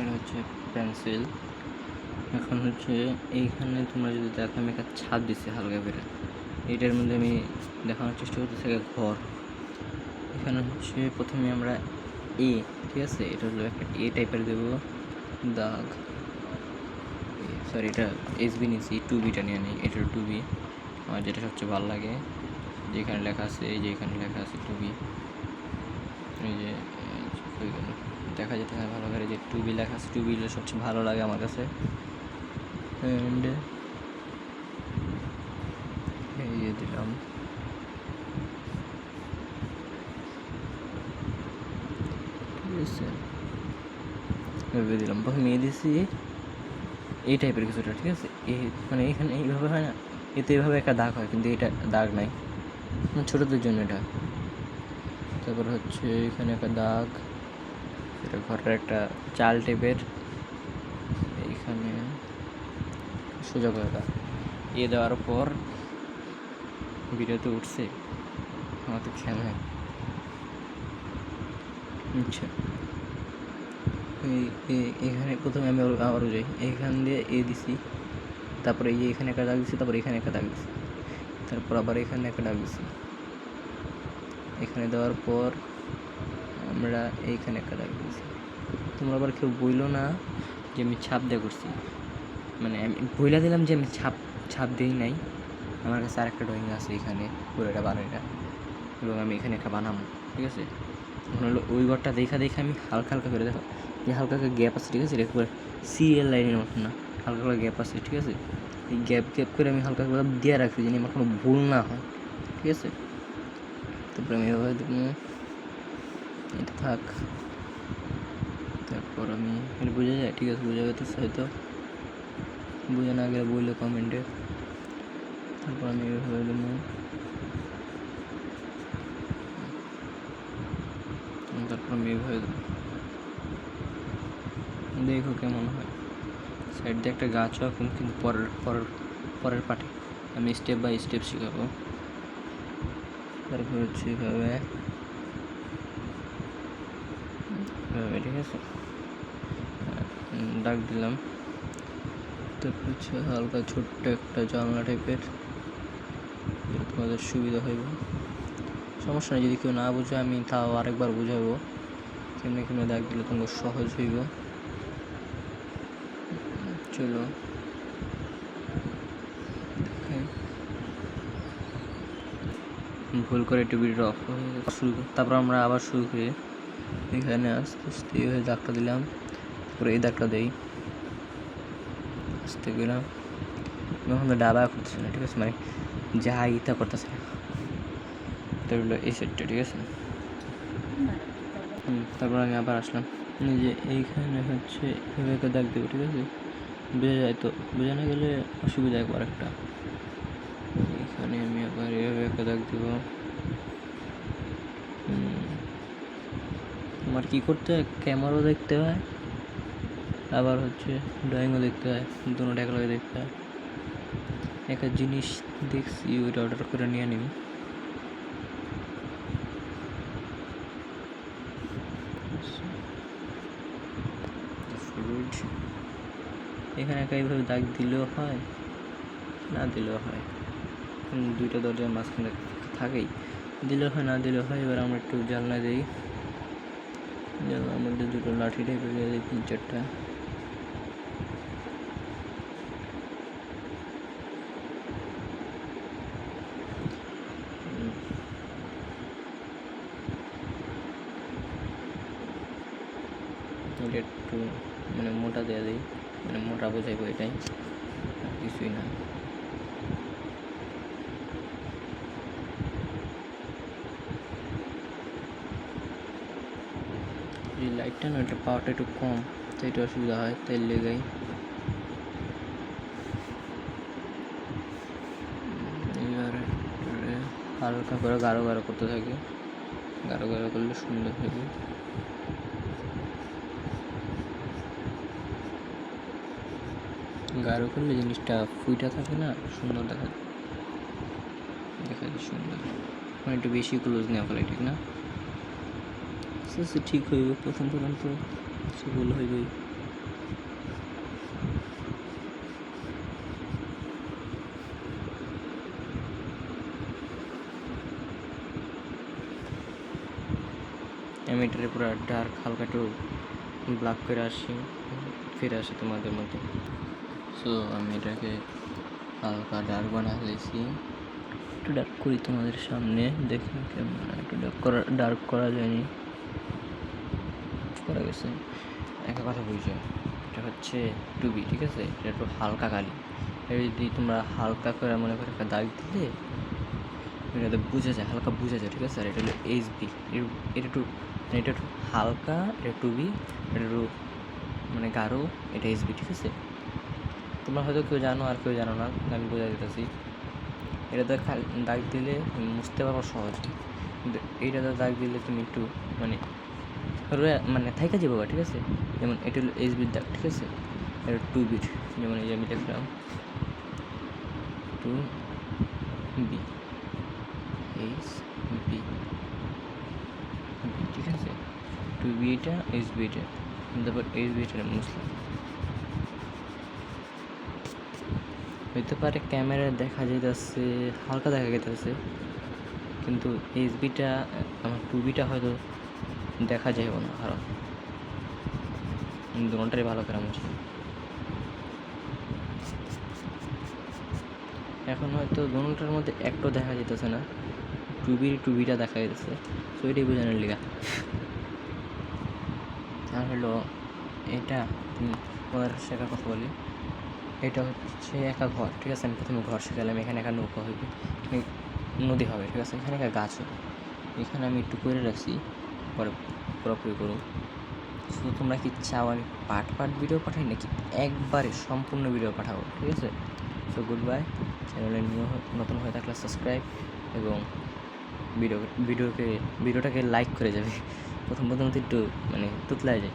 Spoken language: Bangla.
এটা হচ্ছে পেন্সিল। এখন হচ্ছে এইখানে তোমরা যদি দেখো আমি একটা ছাপ দিচ্ছি হালকা করে, এটার মধ্যে আমি দেখানোর চেষ্টা করতেছি ঘর। এখানে হচ্ছে প্রথমে আমরা এ, ঠিক আছে, এটা হলো একটা এ টাইপের দেবো দাগ। সরি, এটা এসবি নিয়েছি, 2B নিয়ে নেই, এটা 2B আমার যেটা সবচেয়ে ভালো লাগে। যেখানে লেখা আছে, এই যে এখানে লেখা আছে 2B, এই যে দেখা যেতে হয় ভালো করে যে 2B লেখা আছে, 2B সবচেয়ে ভালো লাগে আমার কাছে। অ্যান্ড এই যে দিলাম, ঠিক আছে, এভাবে দিলাম। প্রথমে এ দিছি এই টাইপের কিছুটা, ঠিক আছে, মানে এখানে এইভাবে হয় না, এতে এভাবে একটা দাগ হয়, কিন্তু এটা দাগ নাই, ছোটোদের জন্য এটা। তারপর হচ্ছে এখানে একটা দাগ, এটা ঘরের একটা চাল টাইপের, এইখানে সোজা করে দাগ। এ দেওয়ার পর ভিডিওতে উঠছে আমার তো খেয়াল নেই। আচ্ছা, এখানে প্রথমে আমি আবারও যাই, এইখান দিয়ে এ দিছি, তারপরে এখানে একটা দাগ দিছি, তারপরে এখানে একটা দাগ দিছি, তারপর আবার এখানে একটা দাগ দিছি। এখানে দেওয়ার পর আমরা এইখানে একটা দাগ দিয়েছি। তোমরা আবার কেউ বইলো না যে আমি ছাপ দিয়ে করছি, মানে আমি বইলা দিলাম যে আমি ছাপ দিই নাই। আমার কাছে আরেকটা ড্রয়িং আছে এখানে পুরোটা বানাইটা, এবং আমি এখানে একটা বানাবো, ঠিক আছে। এখন হলো ওই ঘরটা দেখা আমি হালকা হালকা করে দেখো যে হালকা হালকা গ্যাপ আছে, ঠিক আছে, এটা একবার সিএল লাইনের মতন না, হালকা হালকা গ্যাপ আছে, ঠিক আছে। এই গ্যাপ করে আমি হালকা হালকা দিয়ে রাখছি যেন আমার কোনো ভুল না হয়, ঠিক আছে। তারপরে আমি এভাবে দেবো, এটা থাক। তারপর আমি এটা বোঝা যায়, ঠিক আছে, বোঝা যেতেছে হয়তো, বোঝা না গেলে বললে কমেন্টে। তারপর আমি এভাবে দেবো, তারপর আমি এভাবে দেবো, দেখো কেমন হয়। সাইড দিয়ে একটা গাছও এখন, কিন্তু পরের পার্টে আমি স্টেপ বাই স্টেপ শেখাবো। তারপর হচ্ছে এভাবে, ঠিক আছে, দাগ দিলাম। তারপর হচ্ছে হালকা ছোট্ট একটা জানলা টাইপের, তোমাদের সুবিধা হইব। সমস্যা নেই, যদি কেউ না বুঝে আমি তাও আরেকবার বুঝাবো কেমনে কেমনে দাগ দিলে তোমার সহজ হইব। চলো ভুল করে একটু ভিডিওটা অফ শুরু, তারপর আমরা আবার শুরু করি। এখানে আস্তে আস্তে এইভাবে দাগটা দিলাম, তারপরে এই দাগটা দিই আস্তে গেলাম। এখন তো ডাবা করতেছে না, ঠিক আছে, মানে যা ইতা করতেছে না, তো হলো এই সেটটা, ঠিক আছে। তারপর আমি আবার আসলাম, যে এইখানে হচ্ছে এভাবে দাগ দেবো, ঠিক আছে, বোঝা যায় তো, বোঝা না গেলে অসুবিধা একবার একটা। এখানে আমি আবার এভাবে একটা দাগ দেব। আমার কী করতে হয়, ক্যামেরাও দেখতে হয়, আবার হচ্ছে ড্রয়িংও দেখতে হয়, দুটোটা একলগে দেখতে হয়। একটা জিনিস দেখছি, ওইটা অর্ডার করে নিয়ে নিই। এখানে একটা এইভাবে দাগ দিলেও হয়, না দিলেও হয়, দুইটা দরজার মাঝখানে থাকেই, দিলেও হয় না দিলেও হয়। এবার আমরা একটু জানলা দিই, জানলার মধ্যে দুটো লাঠি টাইপের দিয়ে দিই, 3-4টা। এটা একটু মানে মোটা দিয়ে দিই, মানে মোটা বোঝাইবো, এটাই আর কিছুই না। এই লাইটটা না, এটা পাওয়ারটা একটু কম, তো এটা অসুবিধা হয়, তাই লেগাই। এবার হালকা করে গাঢ় গাঢ় করতে থাকি, গাঢ় গাঢ় করলে সুন্দর হবে। গাঢ় করলে জিনিসটা ফুইটা থাকে না, সুন্দর দেখা যায় সুন্দর। মানে একটু বেশি ক্লোজ নেওয়া ফেলে, ঠিক না? আস্তে আস্তে ঠিক হইব, প্রথম তো কিছু ভুল হইবই। আমি এটারে পুরো ডার্ক হালকা একটু ব্ল্যাক করে ফিরে আসি তোমাদের মধ্যে। সো আমি এটাকে হালকা ডার্ক বানিয়ে ফেলেছি, একটু ডার্ক করি তোমাদের সামনে দেখি কেমন। একটু ডার্ক করা যায়নি, করা গেছে। একটা কথা বুঝছো, এটা হচ্ছে টুবি, ঠিক আছে? এটা একটু হালকা কালি। এটা যদি তোমরা হালকা করে মনে করে একটা দাগ দিলে এটাতে বোঝা যায়, হালকা বোঝা যায়, ঠিক আছে? আর এটা হলো এইচবি, এটা একটু হালকা, এটা টুবি, এটা একটু মানে গাঢ়, এটা এইচবি, ঠিক আছে? তোমরা হয়তো কেউ জানো আর কেউ জানো না, আমি বোঝা দিতেছি। এটাতে দাগ দিলে মুছতে পারবো সহজে, কিন্তু এইটাতে দাগ দিলে তুমি একটু মানে থাইকা যাবো, ঠিক আছে? যেমন এটা হলো এইচবির দাগ, ঠিক আছে? এটা টুবির, যেমন এই যে আমি লিখলাম 2B এইচবি, ঠিক আছে? 2B এটা, এইচবি এটা, তারপর এইচবি এটা মুছলাম। হইতে পারে ক্যামেরায় দেখা যাইতেছে হালকা দেখা যাইতেছে, কিন্তু এইচবিটা আমার 2Bটা হয়তো দেখা যাইব না, কারণ দুটাই ভালো করে মুছি। এখন হয়তো দুটার মধ্যে একটাও দেখা যেতেছে না, টুবিটা দেখা যাইতেছে, সো এটাই বোঝানোর লিগা। আর হলো এটা তোমাদের শেখার কথা বলি, এটা হচ্ছে একা ঘর, ঠিক আছে? আমি প্রথমে ঘর শেখালাম, এখানে একা নৌকা হবে, নদী হবে, ঠিক আছে? এখানে একা গাছ হবে, এখানে আমি একটু করে রাখছি, পরে পুরোপুরি করুন। শুধু তোমরা কি চাও আমি পার্ট ভিডিও পাঠাই, নাকি একবারে সম্পূর্ণ ভিডিও পাঠাবো, ঠিক আছে? So good bye. চ্যানেলে নতুন হয়ে থাকলে সাবস্ক্রাইব, এবং ভিডিওটাকে লাইক করে যাবে। প্রথম তো একটু মানে তুতলায় যায়।